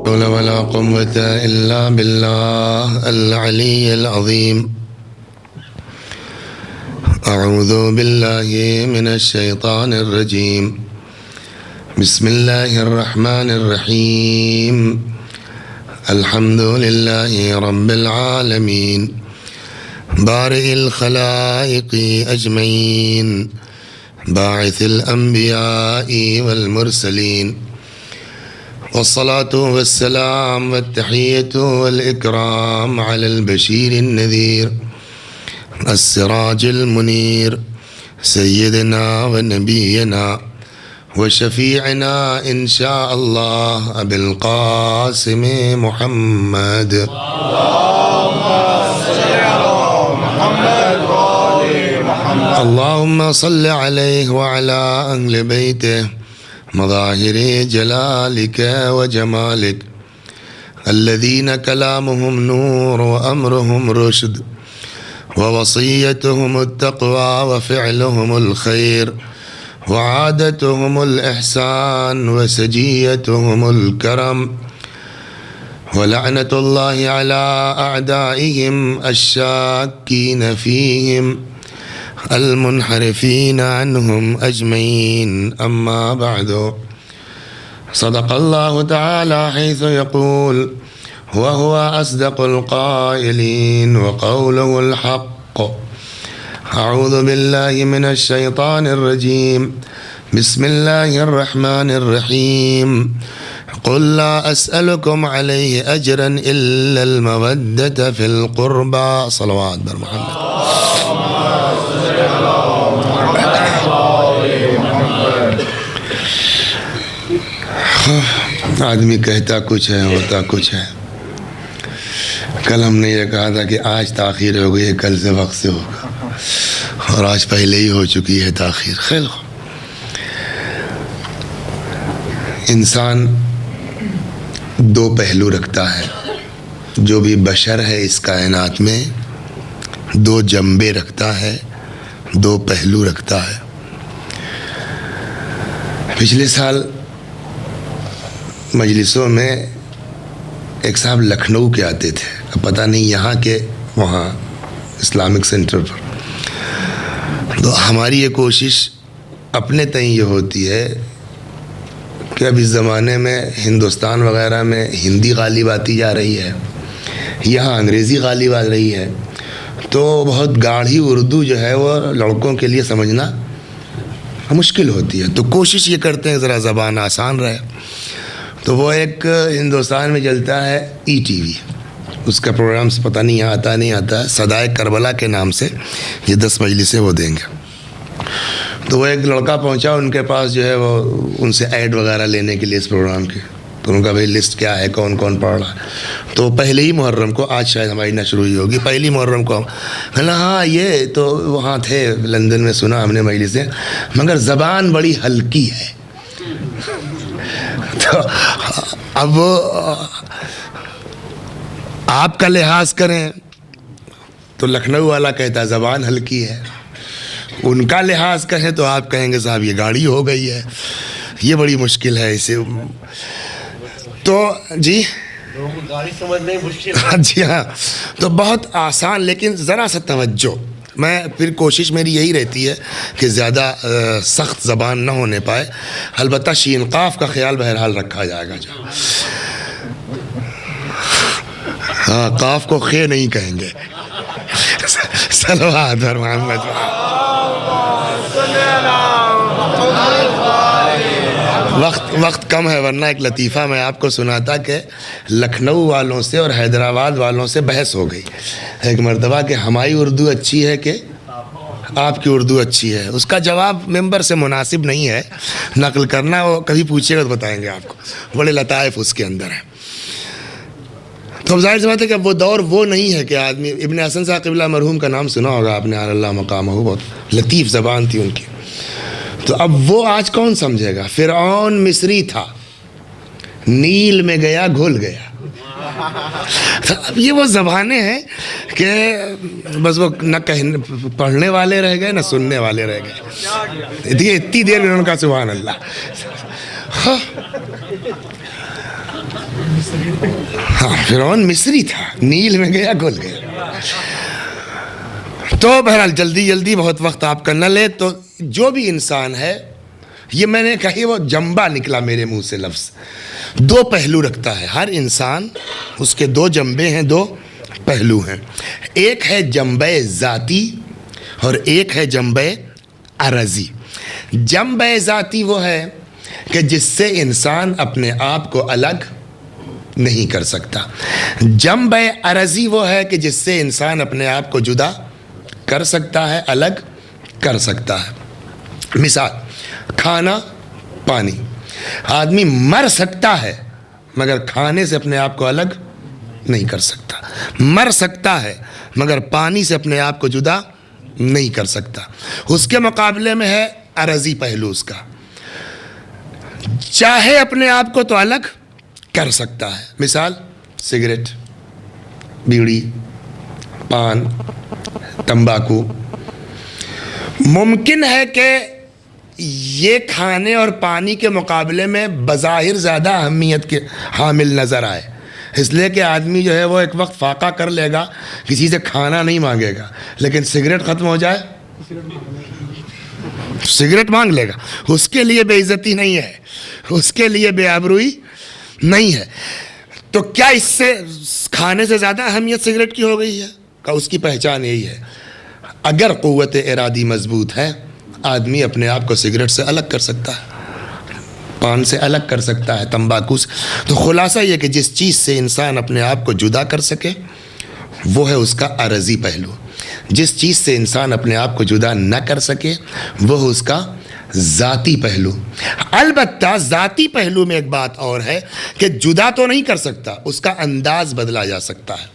حول ولا قوة إلا بالله العلي العظيم. أعوذ بالله من الشيطان الرجيم. بسم الله الرحمن الرحيم. الحمد لله رب العالمين بارئ الخلائق أجمعين باعث الأنبياء والمرسلين، والصلاة والسلام والتحية والإكرام على البشير النذير السراج المنير سيدنا ونبينا وشفيعنا إن شاء الله أبي القاسم محمد. اللهم صل عليه وعلى أهل بيته مظاهر جلالك وجمالك الذين كلامهم نور وأمرهم رشد ووصيتهم التقوى وفعلهم الخير وعادتهم الإحسان وسجيتهم الكرم، ولعنة الله على أعدائهم الشاكين فيهم المنحرفين عنهم أجمعين. أما بعد، صدق الله تعالى حيث يقول وهو أصدق القائلين وقوله الحق. أعوذ بالله من الشيطان الرجيم. بسم الله الرحمن الرحيم. قل لا أسألكم عليه أجرا إلا المودة في القربى. صلوات بر محمد. آدمی کہتا کچھ ہے ہوتا کچھ ہے. کل ہم نے یہ کہا تھا کہ آج تاخیر ہو گئی ہے، کل سے وقت سے ہوگا، اور آج پہلے ہی ہو چکی ہے تاخیر. خیر، انسان دو پہلو رکھتا ہے. جو بھی بشر ہے اس کائنات میں دو جنبے رکھتا ہے، دو پہلو رکھتا ہے. پچھلے سال مجلسوں میں ایک صاحب لکھنؤ کے آتے تھے، اب پتہ نہیں یہاں کے وہاں اسلامک سینٹر پر. تو ہماری یہ کوشش اپنے تئیں یہ ہوتی ہے کہ اب اس زمانے میں ہندوستان وغیرہ میں ہندی غالب آتی جا رہی ہے، یہاں انگریزی غالب آ رہی ہے، تو بہت گاڑھی اردو جو ہے وہ لڑکوں کے لیے سمجھنا مشکل ہوتی ہے. تو کوشش یہ کرتے ہیں ذرا زبان آسان رہے. تو وہ ایک ہندوستان میں چلتا ہے ای ٹی وی، اس کا پروگرام سے پتہ نہیں نہیں آتا ہے، صدائے کربلا کے نام سے یہ 10 مجلسیں وہ دیں گے. تو وہ ایک لڑکا پہنچا ان کے پاس، جو ہے وہ ان سے ایڈ وغیرہ لینے کے لیے اس پروگرام کی. تو ان کا بھائی لسٹ کیا ہے، کون کون پڑھ رہا ہے. تو پہلے ہی محرم کو، آج شاید ہماری نہ شروع ہوئی ہوگی، پہلی محرم کو ہاں یہ تو وہاں تھے لندن میں، سنا ہم نے مجلسیں، مگر زبان بڑی ہلکی ہے. تو اب وہ آپ کا لحاظ کریں تو لکھنؤ والا کہتا ہے زبان ہلکی ہے، ان کا لحاظ کریں تو آپ کہیں گے صاحب یہ گاڑی ہو گئی ہے. یہ بڑی مشکل ہے اسے. تو جی گاڑی سمجھنا مشکل. جی ہاں، تو بہت آسان، لیکن ذرا سا توجہ. میں پھر کوشش میری یہی رہتی ہے کہ زیادہ سخت زبان نہ ہونے پائے. البتہ شین قاف کا خیال بہرحال رکھا جائے گا. ہاں، قاف کو خے نہیں کہیں گے. صلوات بر محمد. وقت کم ہے، ورنہ ایک لطیفہ میں آپ کو سناتا کہ لکھنؤ والوں سے اور حیدرآباد والوں سے بحث ہو گئی ایک مرتبہ کہ ہماری اردو اچھی ہے کہ آپ کی اردو اچھی ہے. اس کا جواب ممبر سے مناسب نہیں ہے نقل کرنا، وہ کبھی پوچھے گا تو بتائیں گے آپ کو، بڑے لطائف اس کے اندر ہیں. تو اب ظاہر سی بات ہے کہ اب وہ دور وہ نہیں ہے کہ آدمی، ابن حسن صاحب قبلہ مرحوم کا نام سنا ہوگا آپ نے، اللہ مقامہ، بہت لطیف زبان تھی ان کی. تو اب وہ آج کون سمجھے گا؟ فرعون مصری تھا، نیل میں گیا گھل گیا. اب یہ وہ زبانیں ہیں کہ بس وہ نہ پڑھنے والے رہ گئے نہ سننے والے رہ گئے. اتنی دیر میں ان کا سبحان اللہ. ہاں فرعون مصری تھا، نیل میں گیا گھل گیا. تو بہرحال جلدی جلدی بہت وقت آپ کا نہ لے. تو جو بھی انسان ہے، یہ میں نے کہی وہ جنبہ نکلا میرے منہ سے لفظ، دو پہلو رکھتا ہے ہر انسان. اس کے دو جنبے ہیں، دو پہلو ہیں. ایک ہے جنبہ ذاتی اور ایک ہے جنبہ عرضی. جنبہ ذاتی وہ ہے کہ جس سے انسان اپنے آپ کو الگ نہیں کر سکتا. جنبہ عرضی وہ ہے کہ جس سے انسان اپنے آپ کو جدا کر سکتا ہے، الگ کر سکتا ہے. مثال کھانا پانی. آدمی مر سکتا ہے مگر کھانے سے اپنے آپ کو الگ نہیں کر سکتا. مر سکتا ہے مگر پانی سے اپنے آپ کو جدا نہیں کر سکتا. اس کے مقابلے میں ہے عرضی پہلو اس کا، چاہے اپنے آپ کو تو الگ کر سکتا ہے. مثال سگریٹ، بیڑی، پان، تمباکو. ممکن ہے کہ یہ کھانے اور پانی کے مقابلے میں بظاہر زیادہ اہمیت کے حامل نظر آئے، اس لیے کہ آدمی جو ہے وہ ایک وقت فاقہ کر لے گا، کسی سے کھانا نہیں مانگے گا. لیکن سگریٹ ختم ہو جائے سگریٹ مانگ لے گا. اس کے لیے بے عزتی نہیں ہے، اس کے لیے بے آبروئی نہیں ہے. تو کیا اس سے کھانے سے زیادہ اہمیت سگریٹ کی ہو گئی ہے؟ کہ اس کی پہچان یہی ہے. اگر قوت ارادی مضبوط ہے، آدمی اپنے آپ کو سگریٹ سے الگ کر سکتا ہے، پان سے الگ کر سکتا ہے، تمباکو سے. تو خلاصہ یہ کہ جس چیز سے انسان اپنے آپ کو جدا کر سکے وہ ہے اس کا عرضی پہلو. جس چیز سے انسان اپنے آپ کو جدا نہ کر سکے وہ ہے اس کا ذاتی پہلو. البتہ ذاتی پہلو میں ایک بات اور ہے کہ جدا تو نہیں کر سکتا، اس کا انداز بدلا جا سکتا ہے،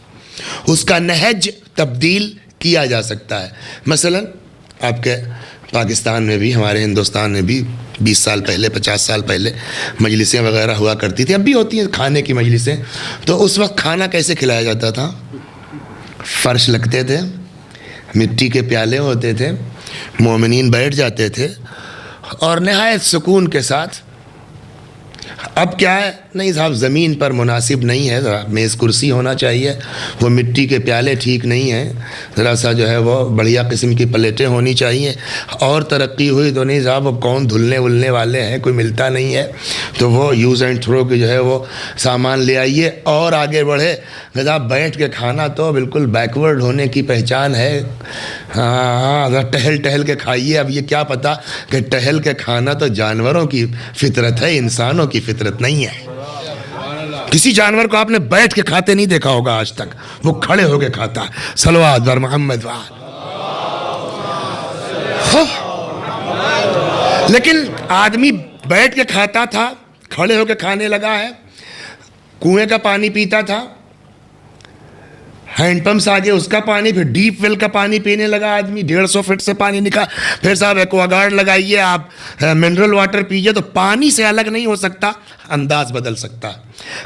اس کا نہج تبدیل کیا جا سکتا ہے. مثلا آپ کے پاکستان میں بھی، ہمارے ہندوستان میں بھی 20 سال پہلے 50 سال پہلے مجلسیں وغیرہ ہوا کرتی تھیں، اب بھی ہوتی ہیں کھانے کی مجلسیں. تو اس وقت کھانا کیسے کھلایا جاتا تھا؟ فرش لگتے تھے، مٹی کے پیالے ہوتے تھے، مومنین بیٹھ جاتے تھے اور نہایت سکون کے ساتھ. اب کیا ہے، نہیں صاحب زمین پر مناسب نہیں ہے، ذرا میز کرسی ہونا چاہیے، وہ مٹی کے پیالے ٹھیک نہیں ہیں، ذرا سا جو ہے وہ بڑھیا قسم کی پلیٹیں ہونی چاہیے. اور ترقی ہوئی تو نہیں صاحب، اب کون دھلنے ولنے والے ہیں، کوئی ملتا نہیں ہے، تو وہ یوز اینڈ تھرو کے جو ہے وہ سامان لے آئیے اور آگے بڑھے. صاحب بیٹھ کے کھانا تو بالکل بیکورڈ ہونے کی پہچان ہے. ہاں ذرا ٹہل ٹہل کے کھائیے. اب یہ کیا پتہ کہ ٹہل کے کھانا تو جانوروں کی فطرت ہے، انسانوں کی فطرت نہیں ہے. کسی جانور کو آپ نے بیٹھ کے کھاتے نہیں دیکھا ہوگا آج تک، وہ کھڑے ہو کے کھاتا ہے. صلوات بر محمد وآل. لیکن آدمی بیٹھ کے کھاتا تھا، کھڑے ہو کے کھانے لگا ہے. کنویں کا پانی پیتا تھا، ہینڈ پمپ سے آگے اس کا پانی، پھر ڈیپ ویل کا پانی پینے لگا آدمی. 150 فٹ سے پانی نکال، پھر صاحب ایکوا گارڈ لگائیے، آپ منرل واٹر پیجیے. تو پانی سے الگ نہیں ہو سکتا، انداز بدل سکتا.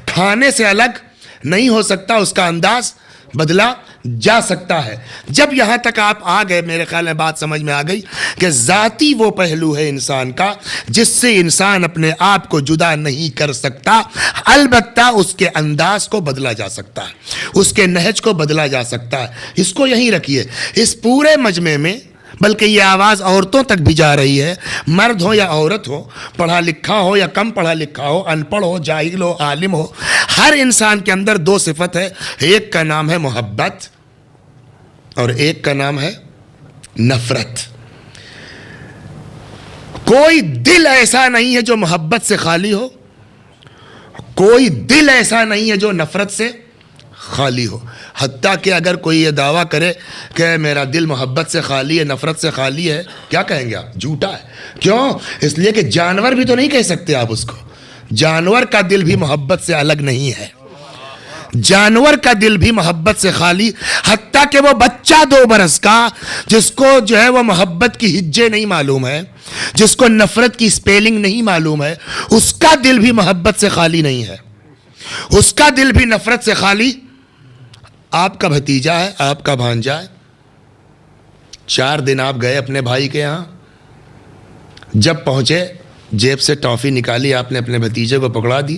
کھانے سے الگ نہیں ہو سکتا، اس کا انداز بدلا جا سکتا ہے. جب یہاں تک آپ آ گئے، میرے خیال میں بات سمجھ میں آ گئی کہ ذاتی وہ پہلو ہے انسان کا جس سے انسان اپنے آپ کو جدا نہیں کر سکتا. البتہ اس کے انداز کو بدلا جا سکتا ہے، اس کے نہج کو بدلا جا سکتا ہے. اس کو یہیں رکھیے. اس پورے مجمع میں، بلکہ یہ آواز عورتوں تک بھی جا رہی ہے، مرد ہو یا عورت ہو، پڑھا لکھا ہو یا کم پڑھا لکھا ہو، ان پڑھ ہو، جاہل ہو، عالم ہو، ہر انسان کے اندر دو صفت ہے. ایک کا نام ہے محبت اور ایک کا نام ہے نفرت. کوئی دل ایسا نہیں ہے جو محبت سے خالی ہو، کوئی دل ایسا نہیں ہے جو نفرت سے خالی ہو. حتیٰ کہ اگر کوئی یہ دعویٰ کرے کہ میرا دل محبت سے خالی ہے، نفرت سے خالی ہے، کیا کہیں گے آپ؟ جھوٹا ہے. کیوں؟ اس لیے کہ جانور بھی تو نہیں کہہ سکتے آپ اس کو. جانور کا دل بھی محبت سے الگ نہیں ہے، جانور کا دل بھی محبت سے خالی. حتیٰ کہ وہ بچہ 2 برس کا جس کو جو ہے وہ محبت کی ہجے نہیں معلوم ہے، جس کو نفرت کی سپیلنگ نہیں معلوم ہے، اس کا دل بھی محبت سے خالی نہیں ہے، اس کا دل بھی نفرت سے خالی. آپ کا بھتیجا ہے، آپ کا بھانجا ہے، 4 دن آپ گئے اپنے بھائی کے یہاں، جب پہنچے جیب سے ٹافی نکالی، آپ نے اپنے بھتیجے کو پکڑا دی،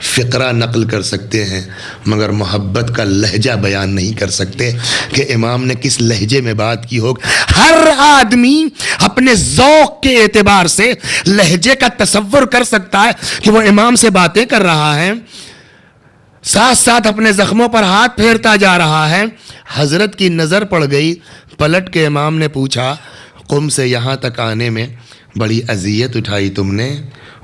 فقرہ نقل کر سکتے ہیں مگر محبت کا لہجہ بیان نہیں کر سکتے کہ امام نے کس لہجے میں بات کی ہو. ہر آدمی اپنے ذوق کے اعتبار سے لہجے کا تصور کر سکتا ہے کہ وہ امام سے باتیں کر رہا ہے، ساتھ ساتھ اپنے زخموں پر ہاتھ پھیرتا جا رہا ہے. حضرت کی نظر پڑ گئی، پلٹ کے امام نے پوچھا قم سے یہاں تک آنے میں بڑی اذیت اٹھائی تم نے؟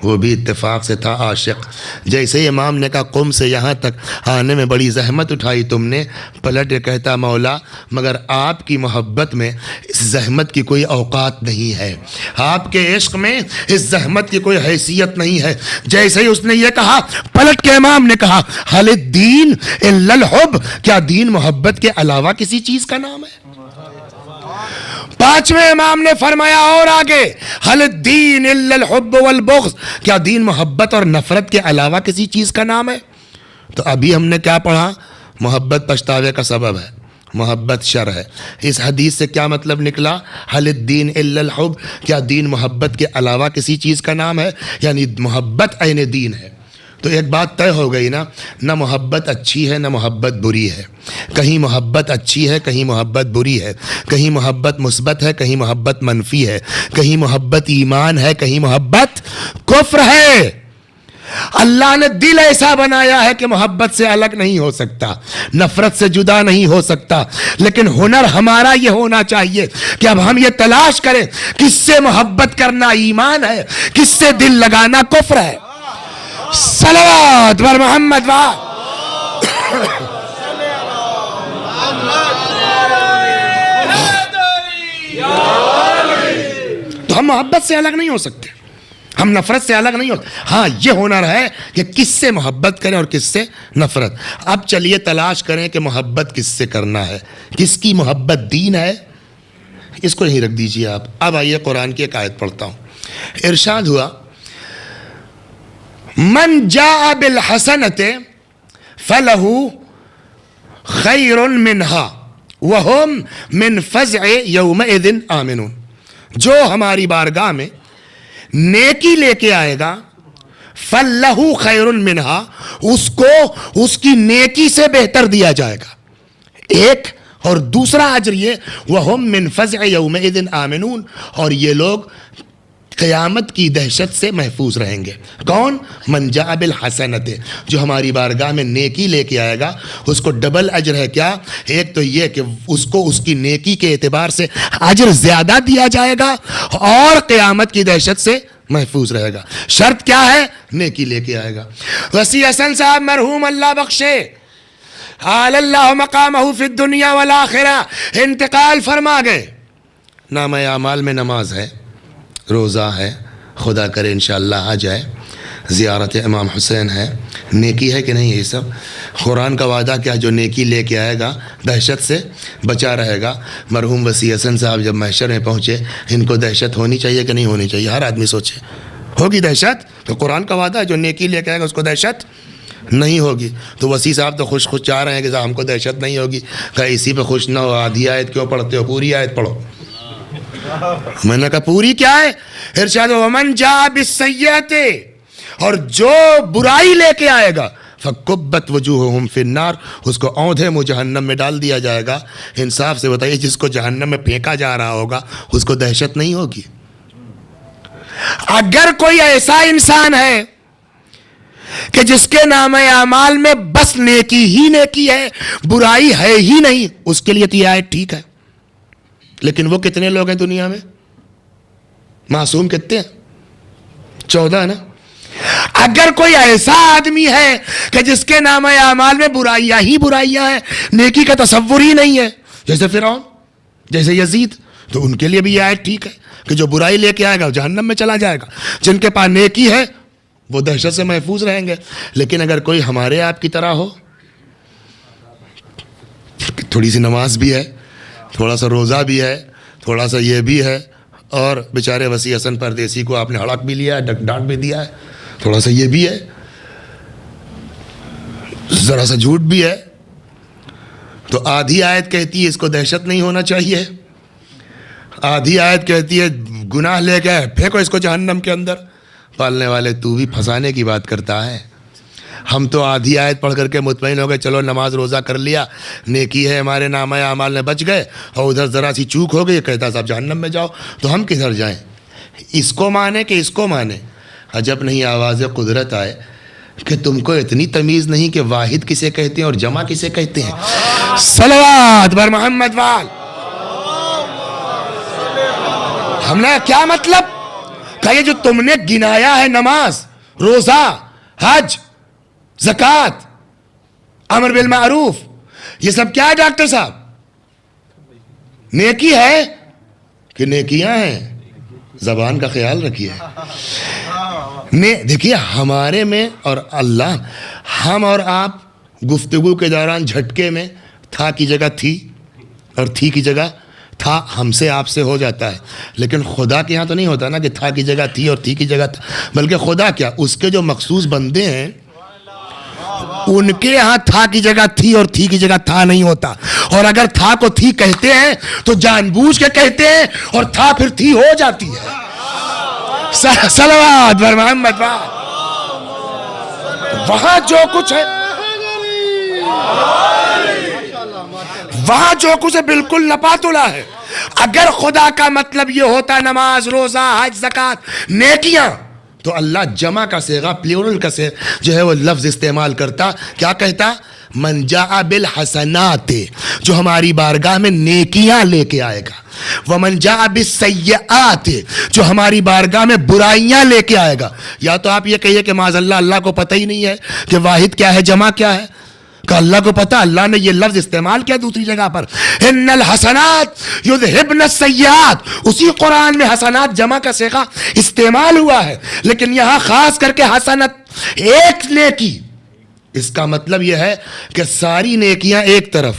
وہ بھی اتفاق سے تھا عاشق. جیسے ہی امام نے کہا قم سے یہاں تک آنے میں بڑی زحمت اٹھائی تم نے، پلٹ کے کہتا مولا مگر آپ کی محبت میں اس زحمت کی کوئی اوقات نہیں ہے، آپ کے عشق میں اس زحمت کی کوئی حیثیت نہیں ہے. جیسے ہی اس نے یہ کہا پلٹ کے امام نے کہا حل الدین الا الحب، کیا دین محبت کے علاوہ کسی چیز کا نام ہے؟ پانچویں امام نے فرمایا اور آگے حل الدین الا الحب والبغض، کیا دین محبت اور نفرت کے علاوہ کسی چیز کا نام ہے؟ تو ابھی ہم نے کیا پڑھا؟ محبت پچھتاوے کا سبب ہے، محبت شر ہے. اس حدیث سے کیا مطلب نکلا؟ حل الدین الا الحب، کیا دین محبت کے علاوہ کسی چیز کا نام ہے؟ یعنی محبت عین دین ہے. تو ایک بات طے ہو گئی نا، نہ محبت اچھی ہے نہ محبت بری ہے. کہیں محبت اچھی ہے کہیں محبت بری ہے، کہیں محبت مثبت ہے کہیں محبت منفی ہے، کہیں محبت ایمان ہے کہیں محبت کفر ہے. اللہ نے دل ایسا بنایا ہے کہ محبت سے الگ نہیں ہو سکتا، نفرت سے جدا نہیں ہو سکتا. لیکن ہنر ہمارا یہ ہونا چاہیے کہ اب ہم یہ تلاش کریں کس سے محبت کرنا ایمان ہے، کس سے دل لگانا کفر ہے. صلوات بر محمد تو ہم محبت سے الگ نہیں ہو سکتے، ہم نفرت سے الگ نہیں ہوتے. ہاں یہ ہنر ہے کہ کس سے محبت کریں اور کس سے نفرت. اب چلیے تلاش کریں کہ محبت کس سے کرنا ہے، کس کی محبت دین ہے. اس کو یہیں رکھ دیجئے آپ. اب آئیے قرآن کی ایک آیت پڑھتا ہوں. ارشاد ہوا من جاء بالحسنۃ فلہ خیر منہا وہم من فزع یومئذ آمنون. جو ہماری بارگاہ میں نیکی لے کے آئے گا فلہ خیر منہا، اس کو اس کی نیکی سے بہتر دیا جائے گا ایک. اور دوسرا اجر یہ وہم من فزع یومئذ آمنون، اور یہ لوگ قیامت کی دہشت سے محفوظ رہیں گے. کون؟ من جاء بالحسنۃ، جو ہماری بارگاہ میں نیکی لے کے آئے گا اس کو ڈبل اجر ہے. کیا؟ ایک تو یہ کہ اس کو اس کی نیکی کے اعتبار سے اجر زیادہ دیا جائے گا اور قیامت کی دہشت سے محفوظ رہے گا. شرط کیا ہے؟ نیکی لے کے آئے گا. وسیع حسن صاحب مرحوم اللہ بخشے عال اللہ مقامہ فی الدنیا والآخرہ انتقال فرما گئے. نامہ اعمال میں نماز ہے، روزہ ہے، خدا کرے انشاءاللہ آ جائے، زیارت امام حسین ہے، نیکی ہے کہ نہیں؟ یہ سب قرآن کا وعدہ کیا جو نیکی لے کے آئے گا دہشت سے بچا رہے گا. مرحوم وسیع حسن صاحب جب محشر میں پہنچے، ان کو دہشت ہونی چاہیے کہ نہیں ہونی چاہیے؟ ہر آدمی سوچے ہوگی دہشت. تو قرآن کا وعدہ ہے جو نیکی لے کے آئے گا اس کو دہشت نہیں ہوگی. تو وسیع صاحب تو خوش چاہ رہے ہیں کہ ہم کو دہشت نہیں ہوگی. کہا اسی پہ خوش نہ ہو، آدھی آیت کیوں پڑھتے ہو؟ پوری آیت پڑھو. میں نے کہا پوری کیا ہے؟ ارشاد ومن جاء بالسیئۃ، اور جو برائی لے کے آئے گا فکبت وجوہہم فی النار، اس کو اوندھے منہ جہنم میں ڈال دیا جائے گا. انصاف سے بتائیے جس کو جہنم میں پھینکا جا رہا ہوگا اس کو دہشت نہیں ہوگی؟ اگر کوئی ایسا انسان ہے کہ جس کے نام اعمال میں بس نیکی ہی نیکی ہے، برائی ہے ہی نہیں، اس کے لیے تو یہ آیت ٹھیک ہے. لیکن وہ کتنے لوگ ہیں دنیا میں؟ معصوم کتنے ہیں؟ 14 نا. اگر کوئی ایسا آدمی ہے کہ جس کے نام اعمال میں برائیاں ہی برائیاں ہیں، نیکی کا تصور ہی نہیں ہے، جیسے فرعون، جیسے یزید، تو ان کے لیے بھی یہ آیت ٹھیک ہے کہ جو برائی لے کے آئے گا وہ جہنم میں چلا جائے گا. جن کے پاس نیکی ہے وہ دہشت سے محفوظ رہیں گے. لیکن اگر کوئی ہمارے آپ کی طرح ہو، تھوڑی سی نماز بھی ہے، تھوڑا سا روزہ بھی ہے، تھوڑا سا یہ بھی ہے، اور بیچارے وسیع حسن پردیسی کو آپ نے ہڑک بھی لیا ہے، ڈانٹ بھی دیا ہے، تھوڑا سا یہ بھی ہے، ذرا سا جھوٹ بھی ہے، تو آدھی آیت کہتی ہے اس کو دہشت نہیں ہونا چاہیے، آدھی آیت کہتی ہے گناہ لے کے پھینکو اس کو جہنم کے اندر. پالنے والے تو بھی پھنسانے کی بات کرتا ہے. ہم تو آدھی آیت پڑھ کر کے مطمئن ہو گئے، چلو نماز روزہ کر لیا، نیکی ہے ہمارے نامہ اعمال میں بچ گئے، اور ادھر ذرا سی چوک ہو گئی، کہتا صاحب جہنم میں جاؤ، تو ہم کدھر جائیں؟ اس کو مانے کہ اس کو مانے؟ عجب نہیں آواز قدرت آئے کہ تم کو اتنی تمیز نہیں کہ واحد کسے کہتے ہیں اور جمع کسے کہتے ہیں۔ صلوات بر محمد وال۔ ہم نے کیا مطلب کہ یہ جو تم نے گنایا ہے، نماز، روزہ، حج، زکوٰۃ، امر بالمعروف، یہ سب کیا ہے ڈاکٹر صاحب؟ نیکی ہے کہ نیکیاں ہیں؟ زبان کا خیال رکھیے۔ دیکھیے ہمارے میں اور اللہ، ہم اور آپ گفتگو کے دوران جھٹکے میں تھا کی جگہ تھی اور تھی کی جگہ تھا ہم سے آپ سے ہو جاتا ہے، لیکن خدا کے ہاں تو نہیں ہوتا نا کہ تھا کی جگہ تھی اور تھی کی جگہ تھا، بلکہ خدا کیا، اس کے جو مخصوص بندے ہیں ان کے یہاں تھا کی جگہ تھی اور تھی کی جگہ تھا نہیں ہوتا، اور اگر تھا کو تھی کہتے ہیں تو جان بوجھ کے کہتے ہیں اور تھا پھر تھی ہو جاتی ہے۔ صلوات بر محمد۔ وہاں جو کچھ ہے، وہاں جو کچھ ہے بالکل لپاتلا ہے۔ اگر خدا کا مطلب یہ ہوتا نماز، روزہ، حج، زکوٰۃ، نیکیاں، تو اللہ جمع کا صیغہ، پلیورل کا صیغہ جو ہے وہ لفظ استعمال کرتا، کیا کہتا؟ من جاء بالحسنات، جو ہماری بارگاہ میں نیکیاں لے کے آئے گا، ومن جاء بالسیئات، جو ہماری بارگاہ میں برائیاں لے کے آئے گا۔ یا تو آپ یہ کہیے کہ معاذ اللہ، اللہ کو پتہ ہی نہیں ہے کہ واحد کیا ہے، جمع کیا ہے، کہ اللہ کو پتہ، اللہ نے یہ لفظ استعمال کیا دوسری جگہ پر، ان الحسنات یذہبن السیئات، اسی قرآن میں حسنات جمع کا صیغہ استعمال ہوا ہے، لیکن یہاں خاص کر کے حسنت ایک نیکی، اس کا مطلب یہ ہے کہ ساری نیکیاں ایک طرف،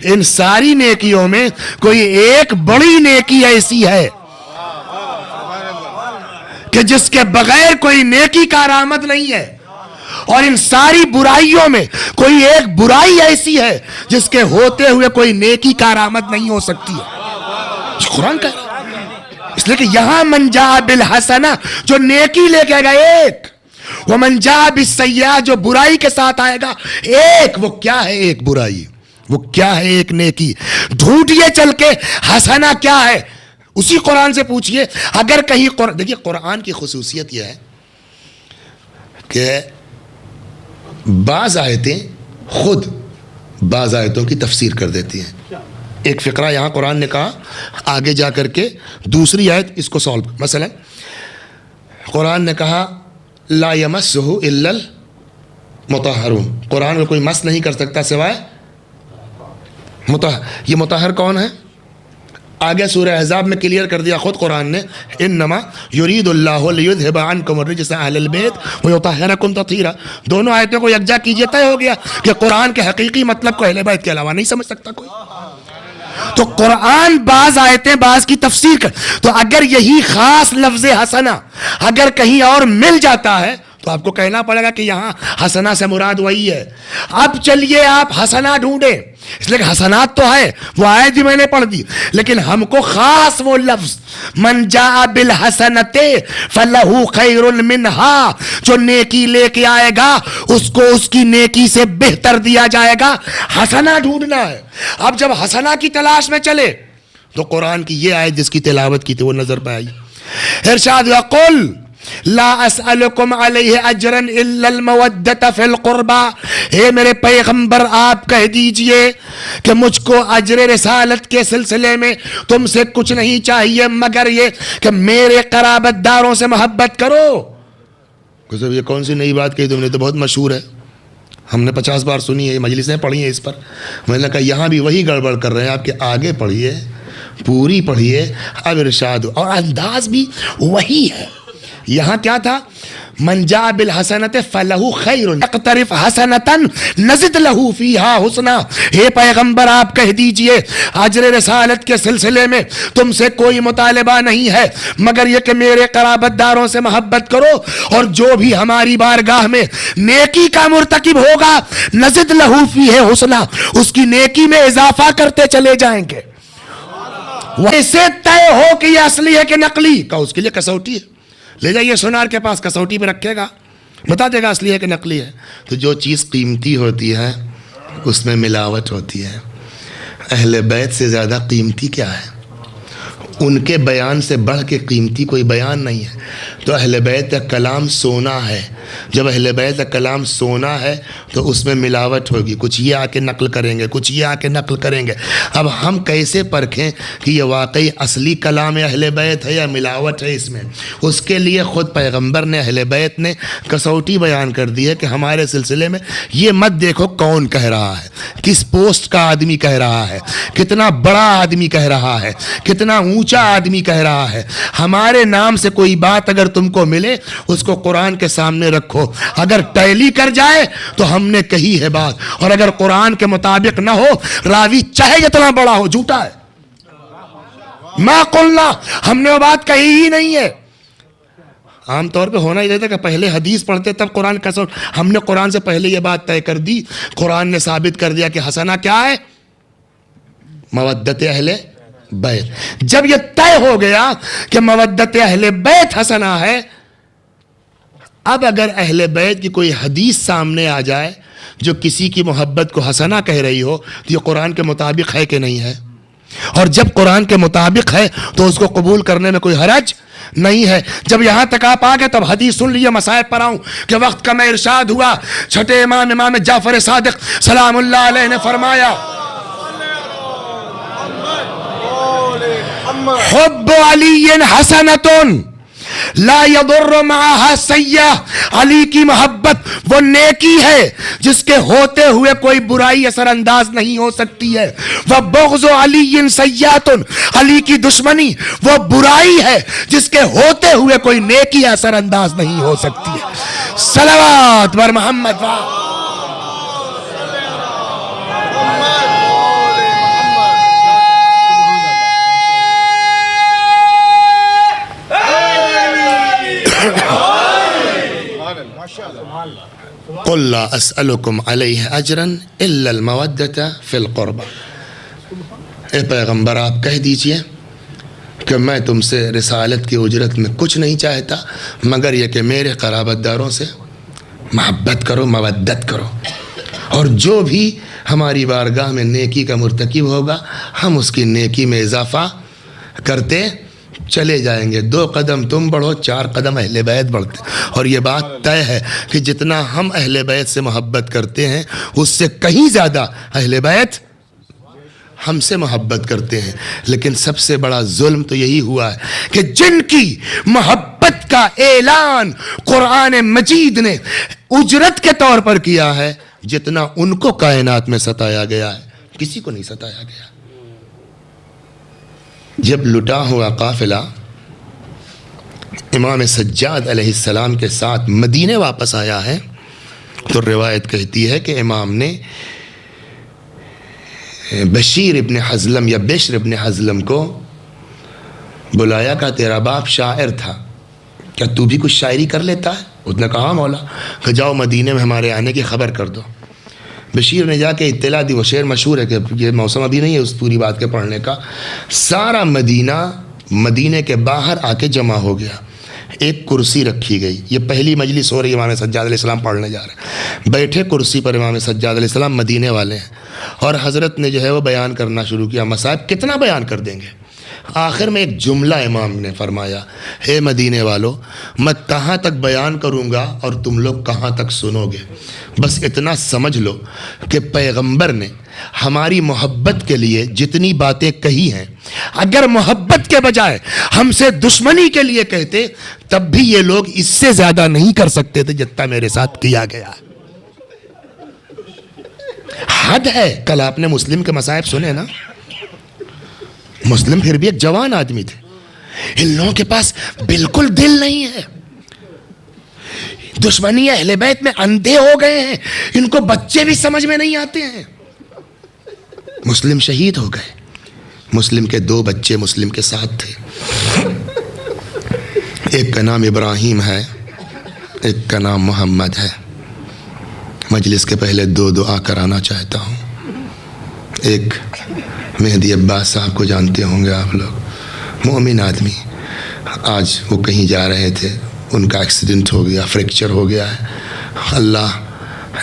ان ساری نیکیوں میں کوئی ایک بڑی نیکی ایسی ہے کہ جس کے بغیر کوئی نیکی کارآمد نہیں ہے، اور ان ساری برائیوں میں کوئی ایک برائی ایسی ہے جس کے ہوتے ہوئے کوئی نیکی کارآمد نہیں ہو سکتی ہے۔ قرآن کا اس لیے کہ یہاں من جاء بالحسنہ، جو نیکی لے کے آئے گا ایک، ومن جاء بالسیئہ، جو برائی کے ساتھ آئے گا ایک۔ وہ کیا ہے ایک برائی؟ وہ کیا ہے ایک نیکی؟ ڈھونڈیے چل کے حسنہ کیا ہے، اسی قرآن سے پوچھئے۔ اگر کہیں دیکھیے قرآن کی خصوصیت یہ ہے کہ بعض آیتیں خود بعض آیتوں کی تفسیر کر دیتی ہیں۔ ایک فقرہ یہاں قرآن نے کہا، آگے جا کر کے دوسری آیت اس کو سالو، مثلا قرآن نے کہا لا یمسہ الا المطہرون، قرآن میں کوئی مس نہیں کر سکتا سوائے مطہر۔ یہ مطہر کون ہے؟ آگے سورہ احزاب میں کلیئر کر دیا خود قرآن نے، انما یرید اللہ لیذھب عنکم الرجس اہل البیت ویطہرکم تطہیرا۔ دونوں آیتوں کو یکجا کیجئے، طے ہو گیا کہ قرآن کے حقیقی مطلب کو اہل بیت کے علاوہ نہیں سمجھ سکتا کوئی۔ تو قرآن بعض آیتیں بعض کی تفسیر کر، تو اگر یہی خاص لفظ حسنہ اگر کہیں اور مل جاتا ہے تو آپ کو کہنا پڑے گا کہ یہاں حسنہ سے مراد وہی ہے۔ اب چلیے آپ حسنہ ڈھونڈیں، اس لیے کہ حسنات تو ہے، وہ آیت بھی میں نے پڑھ دی، لیکن ہم کو خاص وہ لفظ من جاء بالحسنۃ فلہ خیر منہا، جو نیکی لے کے آئے گا اس کو اس کی نیکی سے بہتر دیا جائے گا، حسنہ ڈھونڈنا ہے۔ اب جب حسنہ کی تلاش میں چلے تو قرآن کی یہ آیت جس کی تلاوت کی تھی وہ نظر پہ آئی، ارشاد وقل لا اسألکم علیہ اجرا الا المودۃ فی القربى، اے میرے پیغمبر آپ کہہ دیجئے کہ مجھ کو اجر رسالت کے سلسلے میں تم سے کچھ نہیں چاہیے مگر یہ کہ میرے قرابت داروں سے محبت کرو۔ یہ کون سی نئی بات کہی تم نے، تو بہت مشہور ہے، ہم نے 50 بار سنی ہے، مجلسیں پڑھی ہیں اس پر۔ میں نے کہا یہاں بھی وہی گڑبڑ کر رہے ہیں آپ، کے آگے پڑھیے، پوری پڑھیے، اب ارشاد، اور انداز بھی وہی ہے۔ یہاں کیا تھا؟ من جاء بالحسنۃ فلہ خیر اقترف حسنۃ نزد لہ فیہا حسنا، اے پیغمبر آپ کہہ دیجئے اجر رسالت کے سلسلے میں تم سے کوئی مطالبہ نہیں ہے مگر یہ کہ میرے قرابت داروں سے محبت کرو، اور جو بھی ہماری بارگاہ میں نیکی کا مرتکب ہوگا نزد لہ فیہ حسنا، اس کی نیکی میں اضافہ کرتے چلے جائیں گے۔ ویسے طے ہو کہ یہ اصلی ہے کہ نقلی کا، اس کے لیے کسوٹی ہے، لے جائیے سونار کے پاس، کسوٹی پہ رکھے گا، بتا دے گا اصلی ہے کہ نقلی ہے. تو جو چیز قیمتی ہوتی ہے اس میں ملاوٹ ہوتی ہے. اہل بیت سے زیادہ قیمتی کیا ہے؟ ان کے بیان سے بڑھ کے قیمتی کوئی بیان نہیں ہے. تو اہل بیت کا کلام سونا ہے. جب اہل بیت کا کلام سونا ہے تو اس میں ملاوٹ ہوگی. کچھ یہ آ کے نقل کریں گے, کچھ یہ آ کے نقل کریں گے. اب ہم کیسے پرکھیں کہ یہ واقعی اصلی کلام اہل بیت ہے یا ملاوٹ ہے اس میں؟ اس کے لیے خود پیغمبر نے, اہل بیت نے کسوٹی بیان کر دی ہے کہ ہمارے سلسلے میں یہ مت دیکھو کون کہہ رہا ہے, کس پوسٹ کا آدمی کہہ رہا ہے, کتنا بڑا آدمی کہہ رہا ہے, کتنا اونچا آدمی کہہ رہا ہے. ہمارے نام سے کوئی بات اگر تم کو ملے اس کو قرآن کے سامنے رکھو. اگر ٹیلی کر جائے تو ہم نے کہی ہے بات, اور اگر قرآن کے مطابق نہ ہو, راوی چاہے جتنا بڑا ہو, جھوٹا ہے. ما قلنا, ہم نے وہ بات کہی ہی نہیں ہے. عام طور پہ ہونا ہی رہتا کہ پہلے حدیث پڑھتے تب قرآن کا سوٹ. ہم نے قرآن سے پہلے یہ بات طے کر دی. قرآن نے ثابت کر دیا کہ حسنہ کیا ہے؟ مودت اہل بیت. جب یہ طے ہو گیا کہ مودت اہل بیت حسنہ ہے, اب اگر اہل بیت کی کوئی حدیث سامنے آ جائے جو کسی کی محبت کو حسنہ کہہ رہی ہو تو یہ قرآن کے مطابق ہے کہ نہیں ہے؟ اور جب قرآن کے مطابق ہے تو اس کو قبول کرنے میں کوئی حرج نہیں ہے. جب یہاں تک آپ آ گئے تب حدیث سن لیے. مسائب پر آؤں کہ وقت کا میں ارشاد ہوا, چھٹے امام جعفر صادق سلام اللہ علیہ نے فرمایا, حب علی حسنۃ لا یضر معها سیئہ. علی کی محبت وہ نیکی ہے جس کے ہوتے ہوئے کوئی برائی اثر انداز نہیں ہو سکتی ہے. وبغض علی سیئۃ, علی کی دشمنی وہ برائی ہے جس کے ہوتے ہوئے کوئی نیکی اثر انداز نہیں ہو سکتی ہے. صلوات بر محمد. قل لا اسألكم علیہ اجرا الا المودۃ فی القربہ. اے پیغمبر آپ کہہ دیجئے کہ میں تم سے رسالت کی اجرت میں کچھ نہیں چاہتا مگر یہ کہ میرے قرابت داروں سے محبت کرو, مودت کرو, اور جو بھی ہماری بارگاہ میں نیکی کا مرتکب ہوگا ہم اس کی نیکی میں اضافہ کرتے چلے جائیں گے. 2 قدم تم بڑھو, 4 قدم اہل بیت بڑھتے. اور یہ بات طے ہے کہ جتنا ہم اہل بیت سے محبت کرتے ہیں اس سے کہیں زیادہ اہل بیت ہم سے محبت کرتے ہیں. لیکن سب سے بڑا ظلم تو یہی ہوا ہے کہ جن کی محبت کا اعلان قرآن مجید نے اجرت کے طور پر کیا ہے, جتنا ان کو کائنات میں ستایا گیا ہے کسی کو نہیں ستایا گیا. جب لٹا ہوا قافلہ امام سجاد علیہ السلام کے ساتھ مدینے واپس آیا ہے تو روایت کہتی ہے کہ امام نے بشیر ابن حزلم یا بشر ابن حزلم کو بلایا کہ تیرا باپ شاعر تھا, کیا تو بھی کچھ شاعری کر لیتا ہے؟ اس نے کہا مولا. کہ جاؤ مدینے میں ہمارے آنے کی خبر کر دو. بشیر نے جا کے اطلاع دی. وہ شعر مشہور ہے کہ یہ موسم ابھی نہیں ہے اس پوری بات کے پڑھنے کا. سارا مدینے کے باہر آ کے جمع ہو گیا. ایک کرسی رکھی گئی. یہ پہلی مجلس ہو رہی, امام سجاد علیہ السلام پڑھنے جا رہے ہیں. بیٹھے کرسی پر امام سجاد علیہ السلام, مدینے والے ہیں, اور حضرت نے جو ہے وہ بیان کرنا شروع کیا. مصائب کتنا بیان کر دیں گے. آخر میں ایک جملہ امام نے فرمایا, اے مدینے والو, میں کہاں تک بیان کروں گا اور تم لوگ کہاں تک سنو گے. بس اتنا سمجھ لو کہ پیغمبر نے ہماری محبت کے لیے جتنی باتیں کہی ہیں, اگر محبت کے بجائے ہم سے دشمنی کے لیے کہتے تب بھی یہ لوگ اس سے زیادہ نہیں کر سکتے تھے جتنا میرے ساتھ کیا گیا. حد ہے. کل آپ نے مسلم کے مصائب سنے نا. مسلم پھر بھی ایک جوان آدمی تھے. ان لوگوں کے پاس بالکل دل نہیں ہے. دشمنی اہل بیت میں اندھے ہو گئے ہیں. ان کو بچے بھی سمجھ میں نہیں آتے ہیں. مسلم شہید ہو گئے. مسلم کے 2 بچے مسلم کے ساتھ تھے. ایک کا نام ابراہیم ہے, ایک کا نام محمد ہے. مجلس کے پہلے 2 دعا کرانا چاہتا ہوں. ایک مہدی عباس صاحب کو جانتے ہوں گے آپ لوگ, مومن آدمی. آج وہ کہیں جا رہے تھے, ان کا ایکسیڈنٹ ہو گیا، فریکچر ہو گیا ہے۔ اللہ